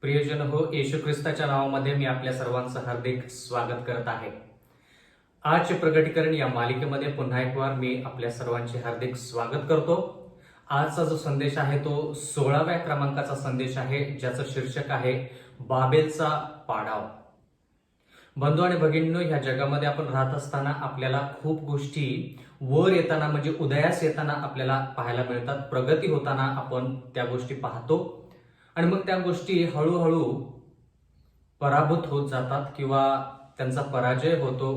प्रियजन हो, येशू ख्रिस्ताच्या नावामध्ये मी आपल्या सर्वांचं हार्दिक स्वागत करत आहे. आजचे प्रगटीकरण या मालिकेमध्ये पुन्हा एक वार मी आपल्या सर्वांचे हार्दिक स्वागत करतो. आजचा जो संदेश आहे तो 16व्या क्रमांकाचा संदेश आहे, ज्याचं शीर्षक आहे बाबेलचा पाडाव. बंधू आणि भगिनींनो, ह्या जगामध्ये आपण राहत असताना आपल्याला खूप गोष्टी वर येताना म्हणजे उदयास येताना आपल्याला पाहायला मिळतात. प्रगती होताना आपण त्या गोष्टी पाहतो आणि मग त्या गोष्टी हळूहळू पराभूत होत जातात किंवा त्यांचा पराजय होतो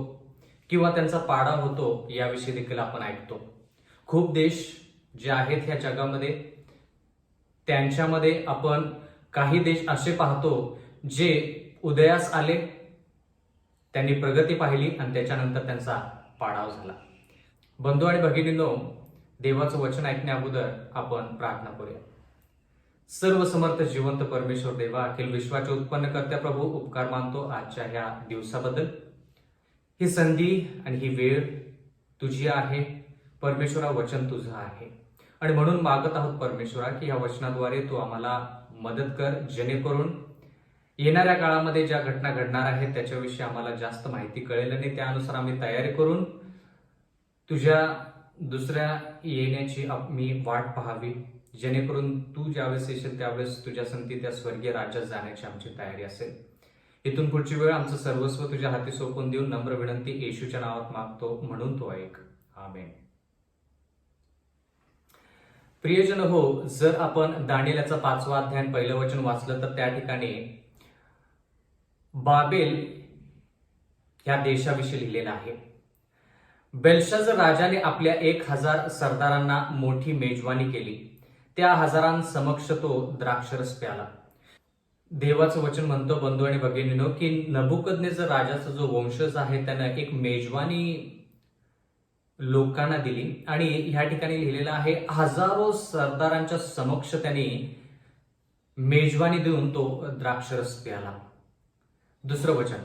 किंवा त्यांचा पाडाव होतो, याविषयी देखील आपण ऐकतो. खूप देश जे आहेत ह्या जगामध्ये, त्यांच्यामध्ये आपण काही देश असे पाहतो जे उदयास आले, त्यांनी प्रगती पाहिली आणि त्याच्यानंतर त्यांचा पाडाव झाला. बंधू आणि भगिनींनो, देवाचं वचन ऐकण्या अगोदर आपण प्रार्थना करूया. सर्व समर्थ जिवंत परमेश्वर देवा, अखिल विश्वाचे उत्पन्न करत्या प्रभू, उपकार मानतो आजच्या ह्या दिवसाबद्दल. ही संधी आणि ही वेळ तुझी आहे परमेश्वरा, वचन तुझं आहे आणि म्हणून मागत आहोत परमेश्वरा की ह्या वचनाद्वारे तू आम्हाला मदत कर, जेणेकरून येणाऱ्या काळामध्ये ज्या घटना घडणार आहेत त्याच्याविषयी आम्हाला जास्त माहिती कळेल आणि त्यानुसार आम्ही तयारी करून तुझ्या दुसऱ्या येण्याची मी वाट पाहावी, जेणेकरून तू ज्यावेळेस येशील त्यावेळेस तुझ्या संगती त्या स्वर्गीय राज्यात जाण्याची आमची तयारी असेल. इथून पुढची वेळ आमचं सर्वस्व तुझ्या हाती सोपवून देऊन नम्र विनंती येशूच्या नावात मागतो, म्हणून तो ऐक. आमेन. प्रियजन हो, जर आपण दानिएलचा 5वा अध्याय पहिलं वचन वाचलं तर त्या ठिकाणी बाबेल ह्या देशाविषयी लिहिलेलं आहे. बेल्शाझर राजाने आपल्या 1000 सरदारांना मोठी मेजवानी केली. त्या हजारांसमक्ष तो द्राक्षरस प्याला. देवाचं वचन म्हणतो बंधू आणि भगिनींनो की नबुकदनेझर राजाचा जो वंशज आहे त्यानं एक मेजवानी लोकांना दिली आणि ह्या ठिकाणी लिहिलेलं आहे हजारो सरदारांच्या समक्ष त्यांनी मेजवानी देऊन तो द्राक्षरस प्याला. दुसरं वचन,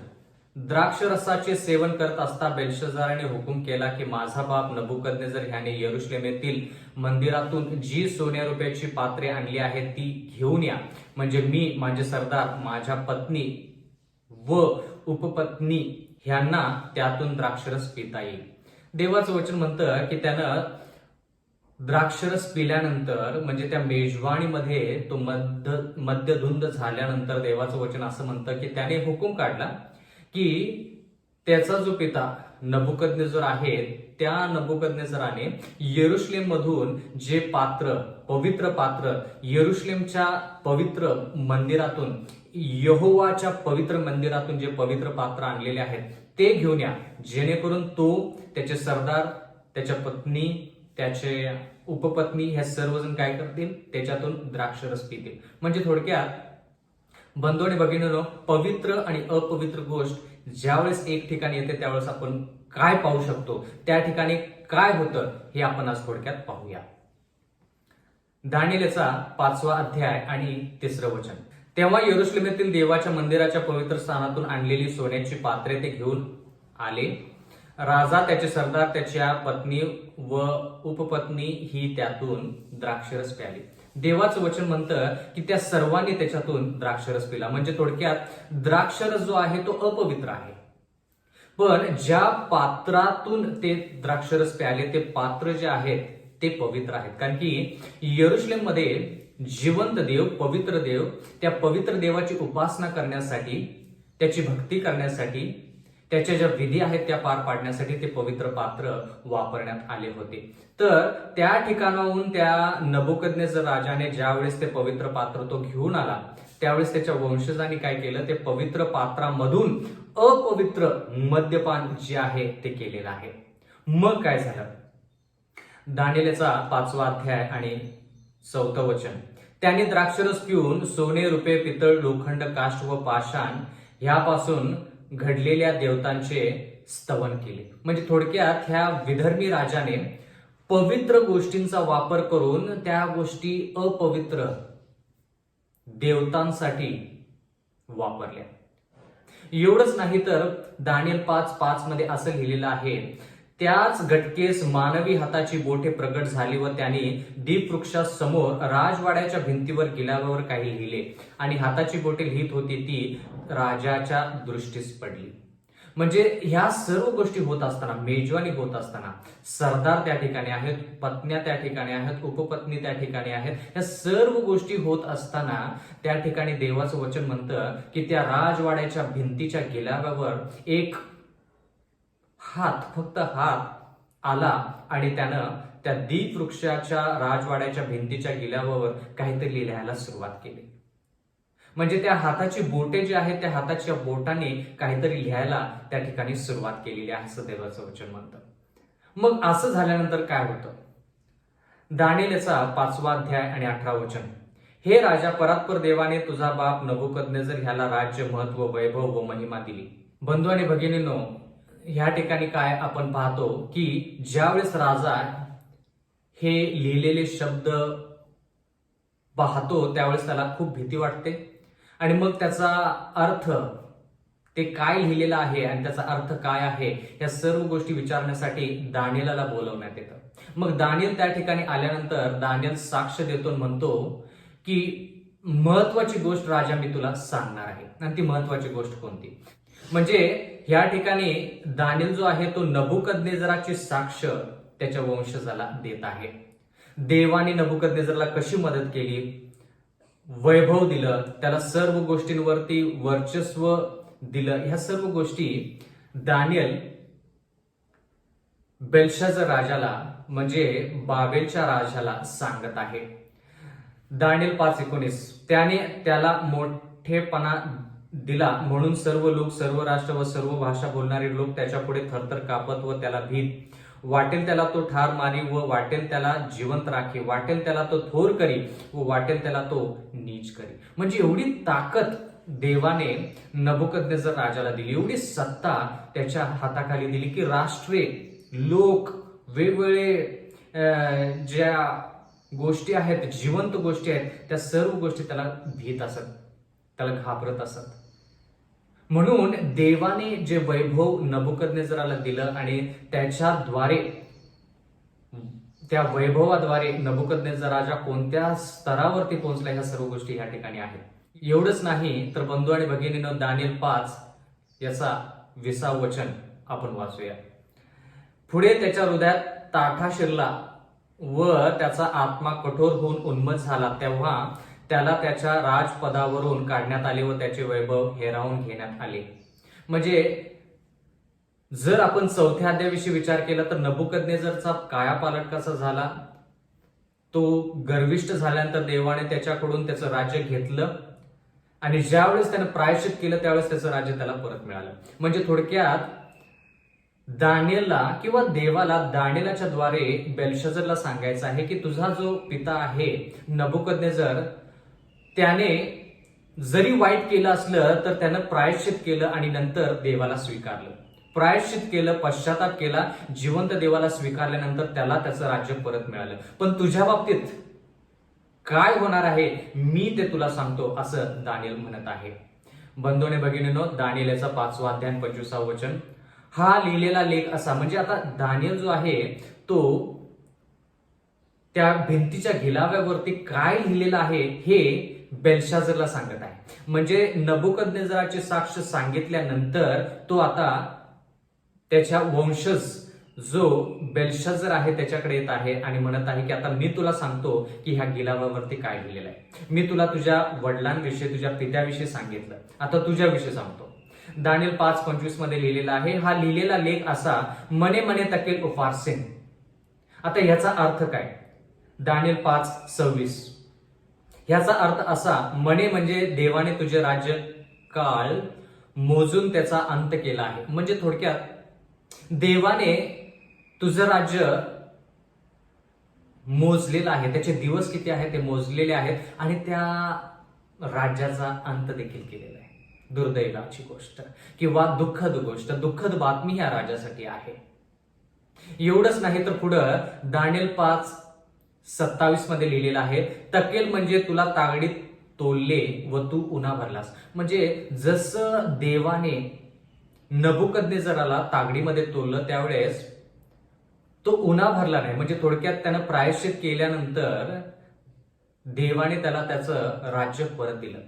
द्राक्षरसाचे सेवन करत असता बेल्शाझाराने हुकूम केला की माझा बाप नबुकदनेझर ह्याने यरुशलेमेतील मंदिरातून जी सोन्या रुपयाची पात्रे आणली आहेत ती घेऊन या, म्हणजे मी, माझे सरदार, माझ्या पत्नी व उपपत्नी ह्यांना त्यातून द्राक्षरस पिता येईल. देवाचं वचन म्हणतं की त्यानं द्राक्षरस पिल्यानंतर म्हणजे त्या मेजवानीमध्ये तो मद्यधुंद झाल्यानंतर देवाचं वचन असं म्हणतं की त्याने हुकूम काढला की त्याचा जो पिता नबुकदनेझर आहे त्या नबुकदनेझराने यरुशलेम मधून जे पात्र, पवित्र पात्र, यरुशलेमच्या पवित्र मंदिरातून, यहोवाच्या पवित्र मंदिरातून जे पवित्र पात्र आणलेले आहेत ते घेऊन या, जेणेकरून तो, त्याचे सरदार, त्याच्या पत्नी, त्याचे उपपत्नी हे सर्वजण काय करतील, त्याच्यातून द्राक्षरस पितील. म्हणजे थोडक्यात बंधू आणि भगिनींनो, पवित्र आणि अपवित्र गोष्ट ज्यावेळेस एक ठिकाणी येते त्यावेळेस आपण काय पाहू शकतो, त्या ठिकाणी काय होतं हे आपण आज थोडक्यात पाहूया. दानिएलचा 5वा अध्याय आणि 3रं वचन. तेव्हा यरुशलेमेतील देवाच्या मंदिराच्या पवित्र स्थानातून आणलेली सोन्याची पात्रे ते घेऊन आले. राजा, त्याचे सरदार, त्याच्या पत्नी व उपपत्नी ही त्यातून द्राक्षरस प्याली. देवाचं वचन म्हणतं की त्या सर्वांनी त्याच्यातून द्राक्षरस पिला. म्हणजे थोडक्यात द्राक्षरस जो आहे तो अपवित्र आहे, पण ज्या पात्रातून ते द्राक्षरस प्याले ते पात्र जे आहेत ते पवित्र आहेत. कारण की यरुशलेम मध्ये जिवंत देव, पवित्र देव, त्या पवित्र देवाची उपासना करण्यासाठी, त्याची भक्ती करण्यासाठी, त्याच्या ज्या विधी आहेत त्या पार पाडण्यासाठी ते पवित्र पात्र वापरण्यात आले होते. तर त्या ठिकाणाहून त्या नबुकदनेझर राजाने ज्यावेळेस ते पवित्र पात्र तो घेऊन आला त्यावेळेस त्याच्या वंशजांनी काय केलं, ते पवित्र पात्रामधून अपवित्र मद्यपान जे आहे ते केलेलं आहे. मग काय झालं? दानिएलचा 5वा अध्याय आणि 4थं वचन. त्यांनी द्राक्षरस पिऊन सोने, रुपये, पितळ, लोखंड, काष्ट व पाषाण ह्यापासून घडलेल्या देवतांचे स्तवन केले. म्हणजे थोडक्यात ह्या विधर्मी राजाने पवित्र गोष्टींचा वापर करून त्या गोष्टी अपवित्र देवतांसाठी वापरल्या. एवढंच नाही तर दानिएल 5:5 मध्ये असं लिहिलेलं आहे, त्याच घटकेस मानवी हाताची बोटे प्रगट झाली व त्याने दीपवृक्षासमोर राजवाड्याच्या भिंतीवर गिलावावर काही लिहिले आणि हाताची बोटे लिहित होती ती राजाच्या दृष्टीस पडली. म्हणजे ह्या सर्व गोष्टी होत असताना, मेजवानी होत असताना, सरदार त्या ठिकाणी आहेत, पत्न्या त्या ठिकाणी आहेत, उपपत्नी त्या ठिकाणी आहेत, या सर्व गोष्टी होत असताना त्या ठिकाणी देवाचं वचन म्हणतं की त्या राजवाड्याच्या भिंतीच्या गिलाव्यावर एक हात, फक्त हात आला आणि त्यानं त्या दीपवृक्षाच्या राजवाड्याच्या भिंतीच्या गिलाव्यावर काहीतरी लिहायला सुरुवात केली. म्हणजे त्या हाताची बोटे जी आहेत त्या हाताच्या बोटाने काहीतरी लिहायला त्या ठिकाणी सुरुवात केलेली आहे असं देवाचं वचन म्हणतं. मग असं झाल्यानंतर काय होतं? दानिएलचा 5वा अध्याय आणि 18 वचन. हे राजा, परात्पर देवाने तुझा बाप नबुकदनेझर ह्याला राज्य, महत्व, वैभव व महिमा दिली. बंधू आणि भगिनींनो, ह्या ठिकाणी काय आपण पाहतो की ज्यावेळेस राजा हे लिहिलेले शब्द पाहतो त्यावेळेस त्याला खूप भीती वाटते आणि मग त्याचा अर्थ, ते काय लिहिलेलं आहे आणि त्याचा अर्थ काय आहे या सर्व गोष्टी विचारण्यासाठी दानिएलला बोलवण्यात येतं. मग दानिएल त्या ठिकाणी आल्यानंतर दानिएल साक्ष देतो, म्हणतो की महत्वाची गोष्ट राजा मी तुला सांगणार आहे. आणि ती महत्वाची गोष्ट कोणती? म्हणजे या ठिकाणी दानिएल जो आहे तो नबुकदनेझराची साक्ष त्याच्या वंशजाला देत आहे. देवाने नबुकदनेझरला कशी मदत केली, वैभव दिलं, त्याला सर्व गोष्टींवरती वर्चस्व दिलं, ह्या सर्व गोष्टी दानिएल बेल्शाझर राजाला म्हणजे बाबेलच्या राजाला सांगत आहे. दानिएल 5:19. त्याने त्याला मोठेपणा दिला म्हणून सर्व लोक, सर्व राष्ट्र व सर्व भाषा बोलणारे लोक त्याच्या पुढे थरथर कापत व त्याला भीत. वाटेल त्याला तो ठार मारी व वाटेल त्याला जिवंत राखी, वाटेल त्याला तो थोर करी व वाटेल त्याला तो नीच करी. म्हणजे एवढी ताकद देवाने नबुकदनेझर राजाला दिली, एवढी सत्ता त्याच्या हाताखाली दिली की राष्ट्रे, लोक, वेगवेगळे ज्या गोष्टी आहेत, जिवंत गोष्टी आहेत, त्या सर्व गोष्टी त्याला भीत असत, त्याला घाबरत असत. म्हणून देवाने जे वैभव नबुकदनेझराला दिलं आणि त्याच्याद्वारे, त्या वैभवाद्वारे नबुकदनेझर राजा कोणत्या स्तरावरती पोहोचला ह्या सर्व गोष्टी या ठिकाणी आहेत. एवढंच नाही तर बंधू आणि भगिनींनो, दानिएल 5 याचा 20 वचन आपण वाचूया. पुढे त्याच्या हृदयात ताठा शिरला व त्याचा आत्मा कठोर होऊन उन्मत्त झाला, तेव्हा त्याला त्याच्या राजपदावरून काढण्यात आले व त्याचे वैभव हिरावून घेण्यात आले. म्हणजे जर आपण 4थ्या अध्यायाविषयी विचार केला तर नबुकदनेझरचा कायापालट कसा झाला, तो गर्विष्ठ झाल्यानंतर देवाने त्याच्याकडून त्याचं राज्य घेतलं आणि ज्यावेळेस त्यानं प्रायश्चित केलं त्यावेळेस त्याचं राज्य त्याला परत मिळालं. म्हणजे थोडक्यात दानिएलला किंवा देवाला दानिएलच्या द्वारे बेल्शाझरला सांगायचं आहे की तुझा जो पिता आहे नबुकदनेझर, त्याने जरी वाईट केलं असलं तर त्यानं प्रायश्चित केलं आणि नंतर देवाला स्वीकारलं, प्रायश्चित केलं, पश्चाताप केला, जिवंत देवाला स्वीकारल्यानंतर त्याला त्याचं राज्य परत मिळालं. पण तुझ्या बाबतीत काय होणार आहे मी ते तुला सांगतो असं दानिएल म्हणत आहे. बंधू आणि भगिनींनो, दानिएलचा 5वा अध्याय 25 वचन. हा लिहिलेला लेख असा, म्हणजे आता दानिएल जो आहे तो त्या भिंतीच्या गिलाव्यावरती काय लिहिलेलं आहे हे बेल्शाझरला सांगत आहे. म्हणजे नबुकदनेझराची साक्ष सांगितल्यानंतर तो आता त्याच्या वंशज जो बेल्शाझर आहे त्याच्याकडे येत आहे आणि म्हणत आहे की आता मी तुला सांगतो की ह्या गिलाव्यावरती काय लिहिलेलं आहे. मी तुला तुझ्या वडिलांविषयी, तुझ्या पित्याविषयी सांगितलं, आता तुझ्याविषयी सांगतो. दानिएल 5:25 मध्ये लिहिलेला आहे, हा लिहिलेला लेख असा, मने मने तकेल उफारसेन. आता ह्याचा अर्थ काय? दानिएल 5:26 ह्याचा अर्थ असा, मने म्हणजे देवाने तुझे राज्य काळ मोजून त्याचा अंत केला आहे. म्हणजे थोडक्यात देवाने तुझं राज्य मोजलेलं आहे, त्याचे दिवस किती आहेत ते मोजलेले आहेत आणि त्या राज्याचा अंत देखील केलेला आहे. दुर्दैवाची गोष्ट किंवा दुःखद गोष्ट, दुःखद बातमी ह्या राजासाठी आहे. एवढंच नाही तर पुढं दानिएल 5:27 मध्ये लिहिलेलं आहे, तकेल म्हणजे तुला तागडीत तोलले व तू उन्हा भरलास. म्हणजे जसं देवाने नबुकदनेझराला तागडीमध्ये तोललं त्यावेळेस तो उन्हा भरला नाही. म्हणजे थोडक्यात त्यानं प्रायश्चित केल्यानंतर देवाने त्याला त्याचं राज्य परत दिलं.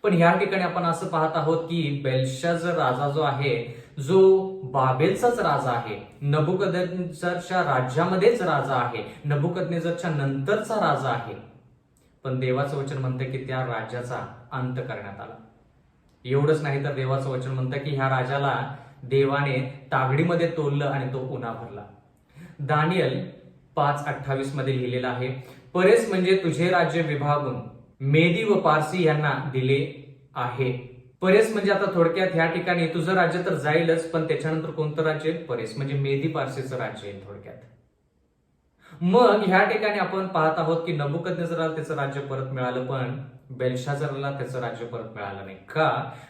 पण ह्या ठिकाणी आपण असं पाहत आहोत की बेल्शाझर राजा जो आहे, जो बाबेलचाच राजा आहे, नबुकदनेझरच्या राज्यामध्येच राजा आहे, नबुकदनेझरच्या नंतरचा राजा आहे, पण देवाचं वचन म्हणतं की त्या राज्याचा अंत करण्यात आला. एवढंच नाही तर देवाचं वचन म्हणतं की ह्या राजाला देवाने तागडीमध्ये तोललं आणि तो उन्हा भरला. दानियल 5:28 मध्ये लिहिलेलं आहे, परेस म्हणजे तुझे राज्य विभागून मेदी व पारसी यांना दिले आहे. परेस म्हणजे आता थोडक्यात ह्या ठिकाणी तुझं राज्य तर जाईलच, पण त्याच्यानंतर कोणतं राज्य येईल? परेस म्हणजे मेदी पारसीचं राज्य येईल थोडक्यात. मग ह्या ठिकाणी आपण पाहत आहोत की नबुकदनेझरला त्याचं राज्य परत मिळालं, पण बेल्शाझरला त्याचं राज्य परत मिळालं नाही. का?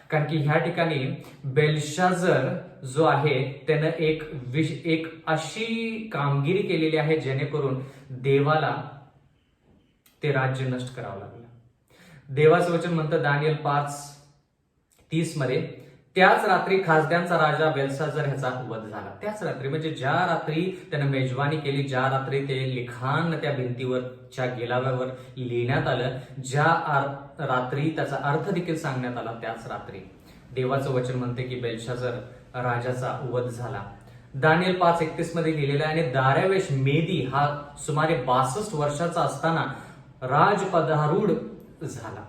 कारण की ह्या ठिकाणी बेल्शाझर जो आहे त्यानं एक अशी कामगिरी केलेली आहे जेणेकरून देवाला ते राज्य नष्ट करावं लागलं. देवाचं वचन म्हणतं दानियल 5:30 मध्ये, त्याच रात्री खासद्यांचा राजा बेल्शाझर ह्याचा वध झाला. त्याच रात्री म्हणजे ज्या रात्री त्यानं मेजवानी केली, ज्या रात्री ते लिखाण त्या भिंतीवरच्या गिलाव्यावर लिहिण्यात आलं, ज्या रात्री त्याचा अर्थ देखील सांगण्यात आला, त्याच रात्री देवाचं वचन म्हणते की बेल्शाझर राजाचा वध झाला. दानियल 5:31 मध्ये लिहिलेला आहे, आणि दार्यावेश मेदी हा सुमारे 62 वर्षाचा असताना राजपदारूढ झाला.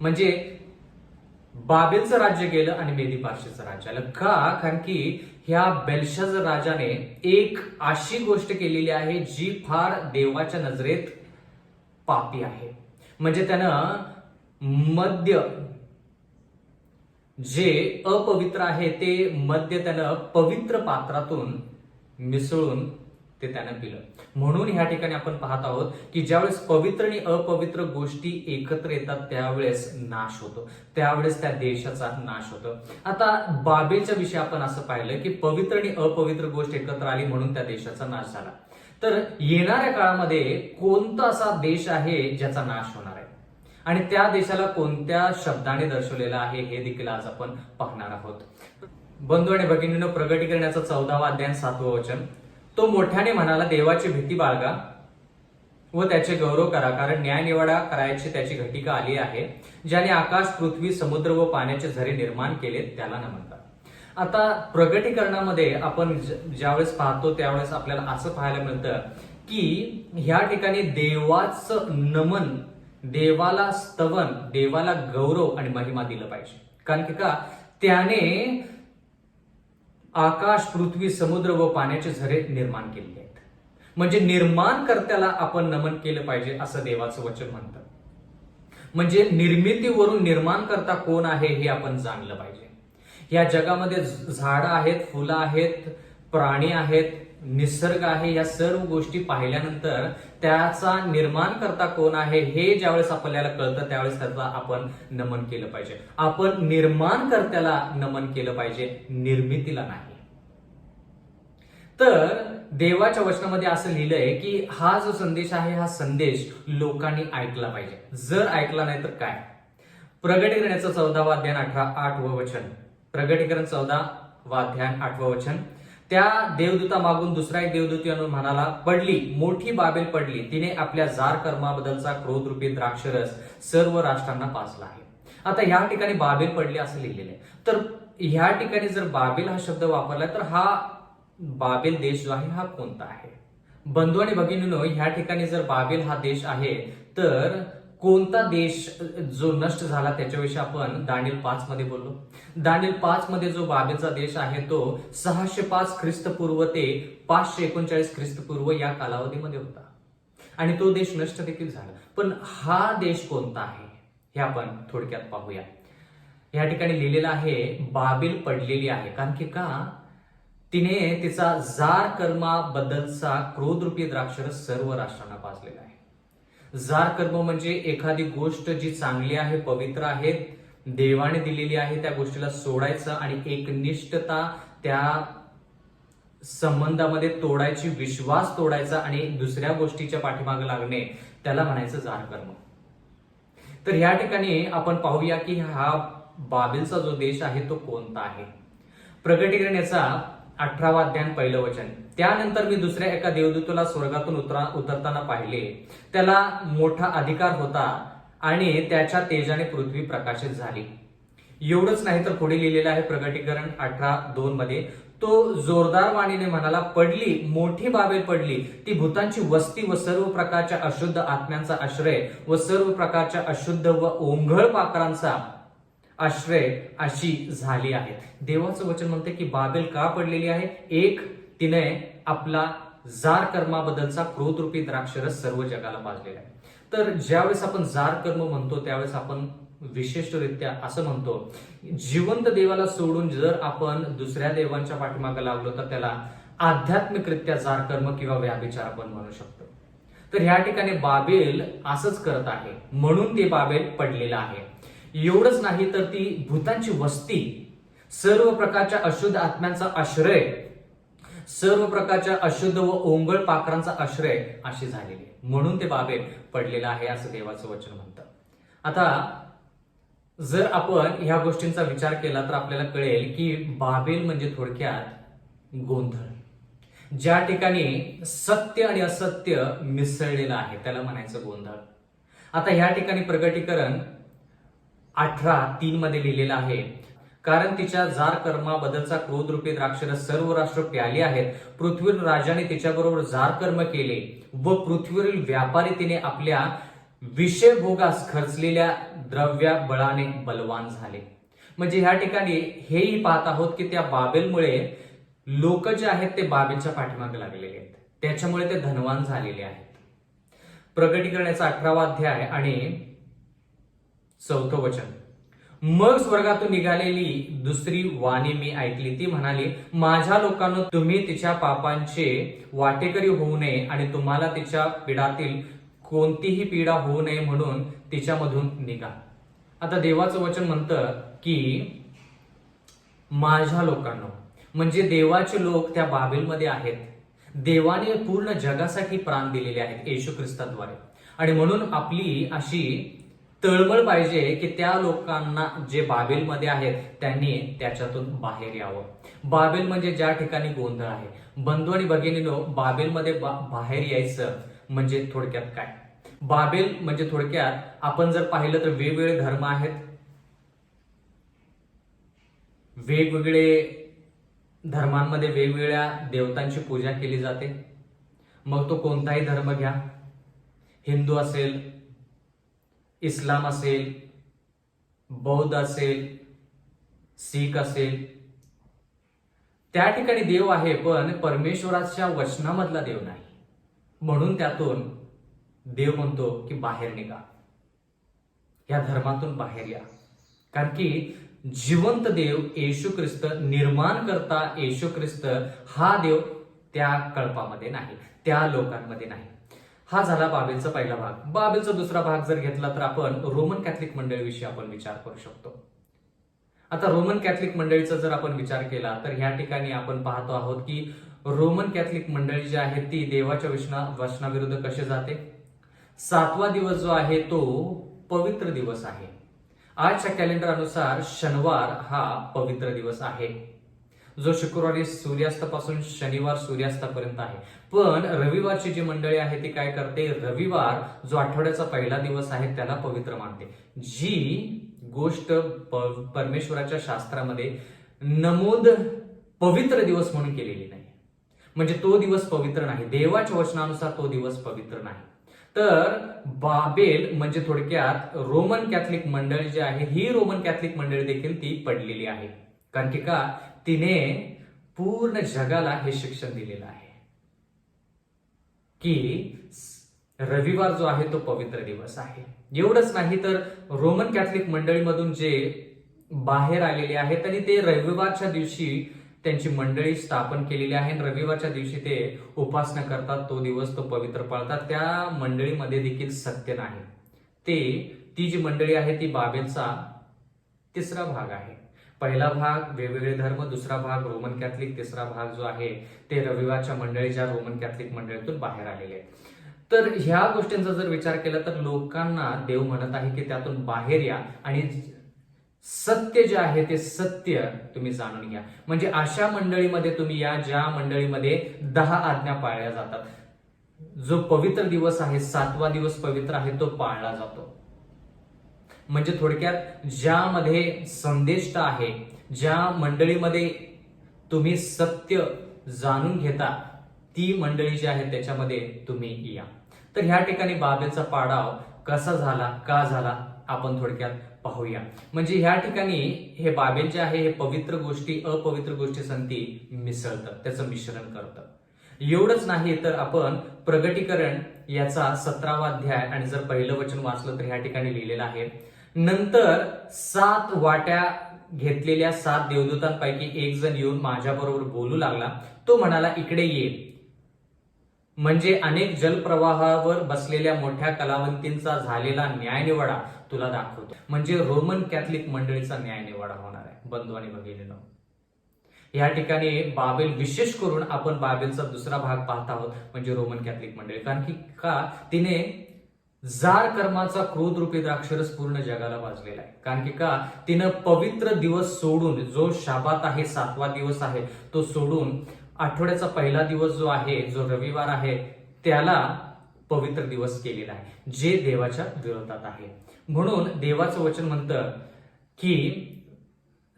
म्हणजे बाबेलचं राज्य गेलं आणि मेदी पारशीचं राज्य आलं. का? कारण की ह्या बेल्शाझर राजाने एक अशी गोष्ट केलेली आहे जी फार देवाच्या नजरेत पापी आहे. म्हणजे त्यानं मद्य जे अपवित्र आहे ते मद्य त्यानं पवित्र पात्रातून मिसळून ते त्यानं पिलं. म्हणून ह्या ठिकाणी आपण पाहत आहोत की ज्यावेळेस पवित्र आणि अपवित्र गोष्टी एकत्र येतात त्यावेळेस नाश होतो, त्यावेळेस त्या देशाचा नाश होतो. आता बाबेलच्या विषयी आपण असं पाहिलं की पवित्र आणि अपवित्र गोष्ट एकत्र आली म्हणून त्या देशाचा नाश झाला. तर येणाऱ्या काळामध्ये कोणता असा देश आहे ज्याचा नाश होणार आहे आणि त्या देशाला कोणत्या शब्दाने दर्शवलेला आहे हे देखील आज आपण पाहणार आहोत. बंधू आणि भगिनींनो, प्रगटीकरणाचा 14वा अध्याय 7वं वचन, तो मोठ्याने म्हणाला, देवाची भीती बाळगा व त्याचे गौरव करा, कारण न्यायनिवाडा करायची त्याची घटिका आली आहे. ज्याने आकाश, पृथ्वी, समुद्र व पाण्याचे झरे निर्माण केले त्याला नमन करा. आता प्रगटीकरणामध्ये आपण ज्यावेळेस पाहतो त्यावेळेस आपल्याला असं पाहायला मिळतं की ह्या ठिकाणी देवाचं नमन, देवाला स्तवन, देवाला गौरव आणि महिमा दिलं पाहिजे. कारण की का? त्याने आकाश, पृथ्वी, समुद्र व पाण्याचे झरे निर्माण केलेले आहेत. म्हणजे निर्माणकर्त्याला आपण नमन केलं पाहिजे असं देवाचं वचन म्हणतं. म्हणजे निर्मितीवरून निर्माणकर्ता कोण आहे हे आपण जाणलं पाहिजे. या जगामध्ये झाडं आहेत, फुलं आहेत, प्राणी आहेत, निसर्ग आहे, या सर्व गोष्टी पाहिल्यानंतर त्याचा निर्माणकर्ता कोण आहे हे ज्यावेळेस आपल्याला कळतं त्यावेळेस त्याचा आपण नमन केलं पाहिजे. आपण निर्माणकर्त्याला नमन केलं पाहिजे, निर्मितीला नाही. तर देवाच्या वचनामध्ये असं लिहिलंय की हा जो संदेश आहे हा संदेश लोकांनी ऐकला पाहिजे. जर ऐकला नाही तर काय? प्रगटीकरणाचं 14वा अध्याय 8वं वचन, प्रगटीकरण 14वा अध्याय 8वं वचन, त्या देवदूता मागून दुसरा एक देवदूत येऊन म्हणाला, पडली, मोठी बाबेल पडली, तिने आपल्या जार कर्माबद्दलचा क्रोधरूपी द्राक्षरस सर्व राष्ट्रांना पाजला आहे. आता ह्या ठिकाणी बाबेल पडली असं लिहिलेलं आहे. तर ह्या ठिकाणी जर बाबेल हा शब्द वापरला तर हा बाबेल देश जो आहे हा कोणता आहे? बंधू आणि भगिनींनो, ह्या ठिकाणी जर बाबेल हा देश आहे तर कोणता देश जो नष्ट झाला त्याच्याविषयी आपण दानियल 5 मध्ये बोललो. दानियल 5 मध्ये जो बाबेलचा देश आहे तो 605 ख्रिस्तपूर्व ते 539 ख्रिस्तपूर्व या कालावधीमध्ये होता आणि तो देश नष्ट देखील झाला. पण हा देश कोणता आहे हे आपण थोडक्यात पाहूया. या ठिकाणी लिहिलेलं आहे बाबेल पडलेली आहे. कारण की का? तिने तिचा जार कर्माबद्दलचा क्रोधरूपी द्राक्षरस सर्व राष्ट्रांना पाजलेला आहे. जार कर्म म्हणजे एखादी गोष्ट जी चांगली आहे, पवित्र आहे, देवाने दिलेली आहे, त्या गोष्टीला सोडायचं आणि एकनिष्ठता त्या संबंधामध्ये तोडायची, विश्वास तोडायचा आणि दुसऱ्या गोष्टीच्या पाठीमागे लागणे, त्याला म्हणायचं जार कर्म. तर ह्या ठिकाणी आपण पाहूया की हा बाबेलचा जो देश आहे तो कोणता आहे. प्रगटीकरण याचा 18वा अध्याय 1 वचन. त्यानंतर मी दुसऱ्या एका देवदूताला स्वर्गातून उतरताना पाहिले. त्याला मोठा अधिकार होता आणि त्याच्या तेजाने पृथ्वी प्रकाशित झाली. एवढंच नाही तर पुढे लिहिलेलं आहे प्रकटीकरण 18:2 मध्ये, तो जोरदार वाणीने म्हणाला, पडली, मोठी बाबेल पडली, ती भूतांची वस्ती व सर्व प्रकारच्या अशुद्ध आत्म्यांचा आश्रय व सर्व प्रकारच्या अशुद्ध व ओंघळ पाखरांचा आश्रय अशी झाली आहे. देवाचं वचन म्हणते की बाबेल का पडलेली आहे? एक, तिने आपला जार कर्माबद्दलचा क्रोधरूपी द्राक्षरस सर्व जगाला पाजलेला आहे. तर ज्यावेळेस आपण जार कर्म म्हणतो त्यावेळेस आपण विशिष्टरित्या असं म्हणतो, जिवंत देवाला सोडून जर आपण दुसऱ्या देवांच्या पाठीमागे लागलो तर त्याला आध्यात्मिकरित्या जार कर्म किंवा व्याभिचार आपण म्हणू शकतो. तर ह्या ठिकाणी बाबेल असंच करत आहे, म्हणून ते बाबेल पडलेलं आहे. एवढंच नाही तर ती भूतांची वस्ती, सर्व प्रकारच्या अशुद्ध आत्म्यांचा आश्रय, सर्व प्रकारच्या अशुद्ध व ओंगळ पाखरांचा आश्रय अशी झालेली आहे, म्हणून ते बाबेल पडलेलं आहे असं देवाचं वचन म्हणतं. आता जर आपण ह्या गोष्टींचा विचार केला तर आपल्याला कळेल की बाबेल म्हणजे थोडक्यात गोंधळ. ज्या ठिकाणी सत्य आणि असत्य मिसळलेलं आहे त्याला म्हणायचं गोंधळ. आता ह्या ठिकाणी प्रकटीकरण 18:3 मध्ये लिहिलेलं आहे, कारण तिच्या जार कर्माबद्दलचा क्रोधरूपी द्राक्षरस सर्व राष्ट्र प्याली आहेत. पृथ्वीवर राजाने तिच्याबरोबर जार कर्म केले व पृथ्वीवरील व्यापारी तिने आपल्या विषय भोगास खर्चलेल्या द्रव्या बळाने बलवान झाले. म्हणजे ह्या ठिकाणी हेही पाहत आहोत की त्या बाबेलमुळे लोक जे आहेत ते बाबेलच्या पाठीमागे लागलेले आहेत, त्याच्यामुळे ते धनवान झालेले आहेत. प्रकटीकरणाचा 18वा अध्याय आणि 4 वचन. मग स्वर्गातून निघालेली दुसरी वाणी मी ऐकली, ती म्हणाली, माझ्या लोकांनो, तुम्ही तिच्या पापांचे वाटेकरी होऊ नये आणि तुम्हाला तिच्या पिडातील कोणतीही पीडा होऊ नये म्हणून तिच्यामधून निघा. आता देवाचं वचन म्हणतं की माझ्या लोकांनो, म्हणजे देवाचे लोक त्या बाबेलमध्ये आहेत. देवाने पूर्ण जगासाठी प्राण दिलेले आहेत येशू ख्रिस्ताद्वारे, आणि म्हणून आपली अशी तळमळ पाहिजे की त्या लोकांना जे बाबेलमध्ये आहेत त्यांनी त्याच्यातून बाहेर यावं. बाबेल म्हणजे ज्या ठिकाणी गोंधळ आहे. बंधू आणि भगिनीनो, बाबेलमध्ये बाहेर यायचं म्हणजे थोडक्यात काय? बाबेल म्हणजे थोडक्यात आपण जर पाहिलं तर वेगवेगळे धर्म आहेत, वेगवेगळे धर्मांमध्ये वेगवेगळ्या देवतांची पूजा केली जाते. मग तो कोणताही धर्म घ्या, हिंदू असेल, इस्लाम असेल, बौद्ध असेल, शीख असेल, त्या ठिकाणी देव आहे, पण परमेश्वराच्या वचनामधला देव नाही. म्हणून त्यातून देव म्हणतो की बाहेर निघा, या धर्मातून बाहेर या. कारण की जिवंत देव येशू ख्रिस्त, निर्माण करता येशू ख्रिस्त हा देव त्या कळपामध्ये नाही, त्या लोकांमध्ये नाही. हा झाला बाबेलचा पहिला भाग. बाबेलचा दुसरा भाग जर घेतला तर आपण रोमन कॅथलिक मंडळीविषयी आपण विचार करू शकतो. आता रोमन कॅथलिक मंडळीचा जर आपण विचार केला तर ह्या ठिकाणी आपण पाहतो आहोत की रोमन कॅथलिक मंडळी जी आहे ती देवाच्या वचनाविरुद्ध कसे जाते. 7वा दिवस जो आहे तो पवित्र दिवस आहे. आजच्या कॅलेंडर अनुसार शनिवार हा पवित्र दिवस आहे, जो शुक्रवारी सूर्यास्तापासून शनिवार सूर्यास्तापर्यंत आहे. पण रविवारची जी मंडळी आहे ती काय करते, रविवार जो आठवड्याचा पहिला दिवस आहे त्याला पवित्र मानते. जी गोष्ट परमेश्वराच्या शास्त्रामध्ये नमूद पवित्र दिवस म्हणून केलेली नाही, म्हणजे तो दिवस पवित्र नाही, देवाच्या वचनानुसार तो दिवस पवित्र नाही. तर बाबेल म्हणजे थोडक्यात रोमन कॅथलिक मंडळी जी आहे, ही रोमन कॅथलिक मंडळी देखील ती पडलेली आहे. कारण की का, तिने पूर्ण जगाला हे शिक्षण दिलेलं आहे की रविवार जो आहे तो पवित्र दिवस आहे. एवढंच नाही तर रोमन कॅथलिक मंडळीमधून जे बाहेर आलेले आहेत त्यांनी ते रविवारच्या दिवशी त्यांची मंडळी स्थापन केलेली आहे. रविवारच्या दिवशी ते उपासना करतात, तो दिवस तो पवित्र पाळतात. त्या मंडळीमध्ये देखील सत्य नाही. ती जी मंडळी आहे ती बाबेलचा तिसरा भाग आहे. पहिला भाग वेगवेगळे धर्म, दुसरा भाग रोमन कॅथलिक, तिसरा भाग जो आहे ते रविवारच्या मंडळी ज्या रोमन कॅथलिक मंडळीतून बाहेर आलेले आहेत. तर ह्या गोष्टींचा जर विचार केला तर लोकांना देव म्हणत आहे की त्यातून बाहेर या आणि सत्य जे आहे ते सत्य तुम्ही जाणून घ्या. म्हणजे अशा मंडळीमध्ये तुम्ही या ज्या मंडळीमध्ये 10 आज्ञा पाळल्या जातात. जो पवित्र दिवस आहे, 7वा दिवस पवित्र आहे, तो पाळला जातो. म्हणजे थोडक्यात ज्यामध्ये संदेष्ट आहे, ज्या मंडळीमध्ये तुम्ही सत्य जाणून घेता, ती मंडळी जी आहे त्याच्यामध्ये तुम्ही या. तर ह्या ठिकाणी बाबेलचा पाडाव कसा झाला, का झाला, आपण थोडक्यात पाहूया. म्हणजे ह्या ठिकाणी हे बाबेल जे आहे हे पवित्र गोष्टी अपवित्र गोष्टी संगती मिसळतं, त्याचं मिश्रण करतं. एवढंच नाही तर आपण प्रगटीकरण याचा 17वा अध्याय आणि जर पहिलं वचन वाचलं तर ह्या ठिकाणी लिहिलेलं आहे, नंतर 7 वाट्या घेतलेल्या 7 देवदूतांपैकी एक जण येऊन माझ्याबरोबर बोलू लागला. तो म्हणाला, इकडे ये. म्हणजे अनेक जलप्रवाहावर बसलेल्या मोठ्या कलावंतींचा झालेला न्यायनिवाडा तुला दाखवतो. म्हणजे रोमन कॅथलिक मंडळीचा न्यायनिवाडा होणार आहे. बंधू आणि भगिनींनो, या ठिकाणी बाबेल, विशेष करून आपण बाबेलचा दुसरा भाग पाहत आहोत म्हणजे रोमन कॅथलिक मंडळी. कारण की का तिने जार कर्माचा क्रोध रूपी द्राक्षरस पूर्ण जगाला वाजलेला आहे. कारण की का तिनं पवित्र दिवस सोडून, जो शाबात आहे 7वा दिवस आहे, तो सोडून आठवड्याचा पहिला दिवस जो आहे, जो रविवार आहे, त्याला पवित्र दिवस केलेला आहे, जे देवाच्या विरोधात आहे. म्हणून देवाचं वचन म्हणतं की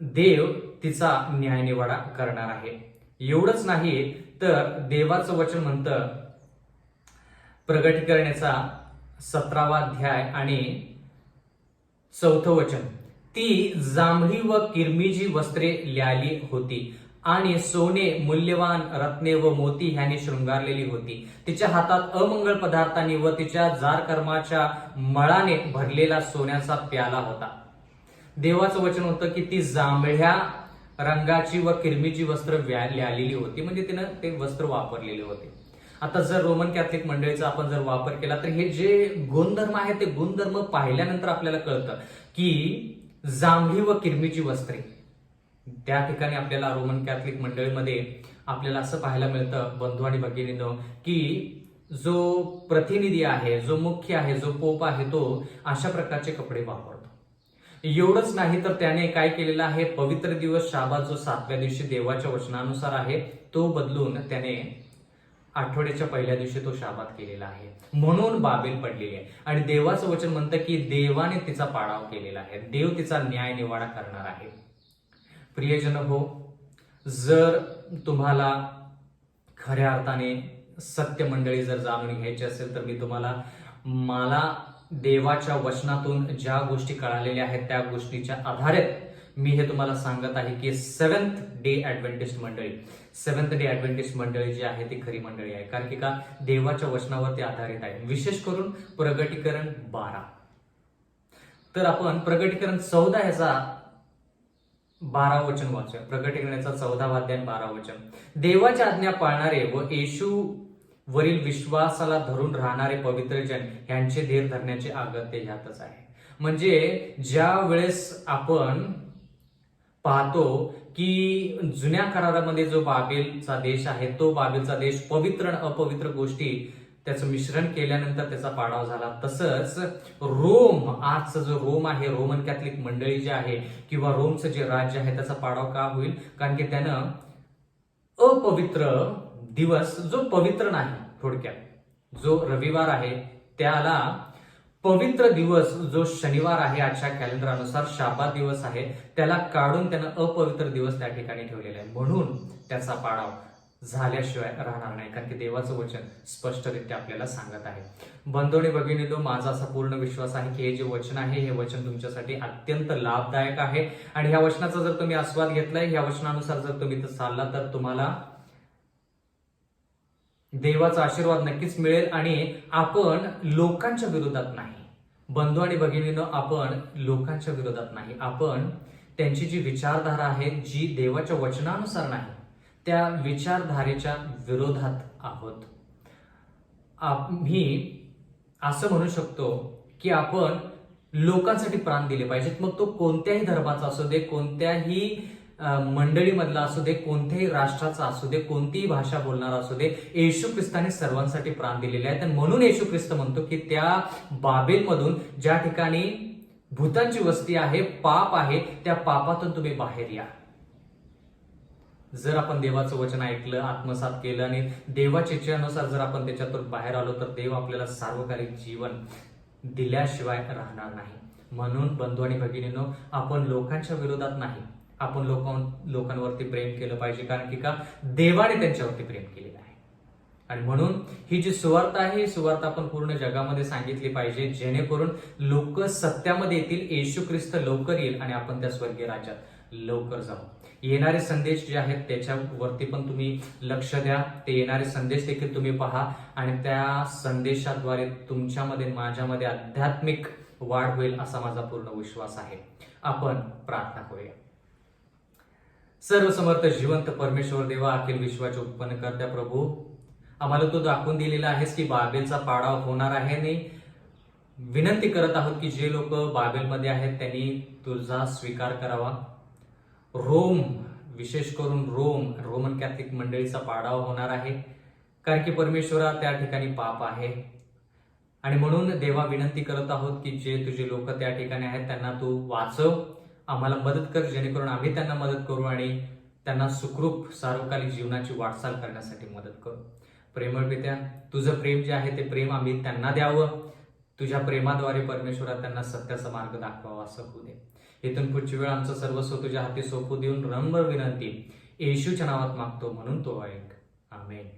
देव तिचा न्यायनिवाडा करणार आहे. एवढंच नाही तर देवाचं वचन म्हणतं, प्रगटीकरणाचा 17वा अध्याय आणि 4थं वचन, ती जांभळी व किरमिजी वस्त्रे ल्याली होती आणि सोने, मूल्यवान रत्ने व मोती ह्याने शृंगारलेली होती. तिच्या हातात अमंगळ पदार्थांनी व तिच्या जार कर्माच्या मळाने भरलेला सोन्याचा प्याला होता. देवाचं वचन होतं की ती जांभळ्या रंगाची व किरमिजी वस्त्र ल्यालेली होती, म्हणजे तिनं ते वस्त्र वापरलेले होते. आता जर रोमन कॅथलिक मंडळीचा आपण जर वापर केला तर हे जे गुणधर्म आहे ते गुणधर्म पाहिल्यानंतर आपल्याला कळतं की जांभळी व किरमिजी वस्त्रे, त्या ठिकाणी आपल्याला रोमन कॅथलिक मंडळीमध्ये आपल्याला असं पाहायला मिळतं, बंधू आणि भगिनींनो, की जो प्रतिनिधी आहे, जो मुख्य आहे, जो पोप आहे, तो अशा प्रकारचे कपडे वापरतो. एवढंच नाही तर त्याने काय केलेलं आहे, पवित्र दिवस शाबात जो 7व्या दिवशी देवाच्या वचनानुसार आहे, तो बदलून त्याने आठवड्याच्या पहिल्या दिवशी तो शाबात केलेला आहे. म्हणून बाबेल पडलेली आहे. आणि देवाचं वचन म्हणतं की देवाने तिचा पाडाव केलेला आहे, देव तिचा न्याय निवाडा करणार आहे. प्रियजन हो, जर तुम्हाला खऱ्या अर्थाने सत्य मंडळी जर जाणून घ्यायची असेल तर मी तुम्हाला, मला देवाच्या वचनातून ज्या गोष्टी कळालेल्या आहेत त्या गोष्टीच्या आधारे मी हे तुम्हाला सांगत आहे की 7th डे ऍडव्हेंटिस्ट मंडळी, 7th डे ऍडव्हेंटिस्ट मंडळी जी आहे ती खरी मंडळी आहे. कारण की का देवाच्या वचनावरती आधारित आहे. विशेष करून प्रगटीकरण 12. तर आपण प्रगटीकरण 14 ह्याचा 12 वचन वाचूया. प्रगटीकरणाचा 14वा अध्याय 12 वचन, देवाच्या आज्ञा पाळणारे व येशू वरील विश्वासाला धरून राहणारे पवित्र जन यांचे धीर धरण्याचे अगत्य ह्यातच आहे. म्हणजे ज्या वेळेस आपण पाहतो की जुन्या करारामध्ये जो बाबेलचा देश आहे, तो बाबेलचा देश पवित्र आणि अपवित्र गोष्टी त्याचं मिश्रण केल्यानंतर त्याचा पाडाव झाला. तसंच रोम, आजचं जो रोम आहे, रोमन कॅथलिक मंडळी जे आहे किंवा रोमचं जे राज्य आहे, त्याचा पाडाव का होईल? कारण की त्यानं अपवित्र दिवस, जो पवित्र नाही, थोडक्यात जो रविवार आहे त्याला पवित्र दिवस, जो शनिवार आहे आजच्या कॅलेंडरनुसार शाबात दिवस आहे, त्याला काढून त्यानं अपवित्र दिवस त्या ठिकाणी ठेवलेला आहे. म्हणून त्याचा पाडाव झाल्याशिवाय राहणार नाही. कारण की देवाचं वचन स्पष्टरित्या आपल्याला सांगत आहे. बंधू आणि भगिनींनो, माझा असा पूर्ण विश्वास आहे की हे जे वचन आहे हे वचन तुमच्यासाठी अत्यंत लाभदायक आहे. आणि ह्या वचनाचा जर तुम्ही आस्वाद घेतलाय, ह्या वचनानुसार जर तुम्ही चालला तर तुम्हाला देवाचा आशीर्वाद नक्कीच मिळेल. आणि आपण लोकांच्या विरोधात नाही, बंधू आणि भगिनींनो, आपण लोकांच्या विरोधात नाही, आपण त्यांची जी विचारधारा आहे, जी देवाच्या वचनानुसार नाही, त्या विचारधारेच्या विरोधात आहोत. आम्ही असं म्हणू शकतो की आपण लोकांसाठी प्राण दिले पाहिजेत. मग तो कोणत्याही धर्माचा असू दे, कोणत्याही मंडळीमधला असू दे, कोणत्याही राष्ट्राचा असू दे, कोणतीही भाषा बोलणारा असू दे, येशू ख्रिस्ताने सर्वांसाठी प्राण दिलेले आहेत. आणि म्हणून येशू ख्रिस्त म्हणतो की त्या बाबेलमधून ज्या ठिकाणी भूतांची वस्ती आहे, पाप आहे, त्या पापातून तुम्ही बाहेर या. जर आपण देवाचं वचन ऐकलं, आत्मसात केलं आणि देवाच्या इच्छेनुसार जर आपण त्याच्यातून बाहेर आलो तर देव आपल्याला सार्वकालिक जीवन दिल्याशिवाय राहणार नाही. म्हणून बंधू आणि भगिनींनो, आपण लोकांच्या विरोधात नाही, आपण लोकांवरती प्रेम केलं पाहिजे. कारण की का, देवाने त्यांच्यावरती प्रेम केलेलं आहे. आणि म्हणून ही जी सुवार्थ आहे, ही सुवार्थ आपण पूर्ण जगामध्ये सांगितली पाहिजे, जेणेकरून लोक सत्यामध्ये येतील, येशू ख्रिस्त लवकर येईल आणि आपण त्या स्वर्गीय राज्यात लवकर जाऊ. येणारे संदेश जे आहेत त्याच्यावरती पण तुम्ही लक्ष द्या. ते येणारे संदेश देखील तुम्ही पहा आणि त्या संदेशाद्वारे तुमच्यामध्ये, माझ्यामध्ये आध्यात्मिक वाढ होईल असा माझा पूर्ण विश्वास आहे. आपण प्रार्थना करूया. सर्वसमर्थ जिवंत परमेश्वर देवा, अखिल विश्वाचे उत्पन्न करत्या प्रभू, आम्हाला तू दाखवून दिलेला आहेस की बाबेलचा पाडाव होणार आहे. आणि विनंती करत आहोत की जे लोक बाबेलमध्ये आहेत त्यांनी तुझा स्वीकार करावा. रोम, विशेष करून रोमन कॅथलिक मंडळीचा पाडाव होणार आहे. कारण की परमेश्वरा, त्या ठिकाणी पाप आहे. आणि म्हणून देवा विनंती करत आहोत की जे तुझे लोक त्या ठिकाणी आहेत त्यांना तू वाचव, आम्हाला मदत कर, जेणेकरून आम्ही त्यांना मदत करू आणि त्यांना सुखरूप सार्वकालिक जीवनाची वाटचाल करण्यासाठी मदत करू. प्रेमळ पित्या, तुझं प्रेम जे आहे ते प्रेम आम्ही त्यांना द्यावं. तुझ्या प्रेमाद्वारे परमेश्वरा त्यांना सत्याचा मार्ग दाखवावा असं होऊ दे. इथून पुढची वेळ आमचं सर्वस्व तुझ्या हाती सोपू देऊन नम्र विनंती येशूच्या नावात मागतो, म्हणून तो ऐक. आमेन.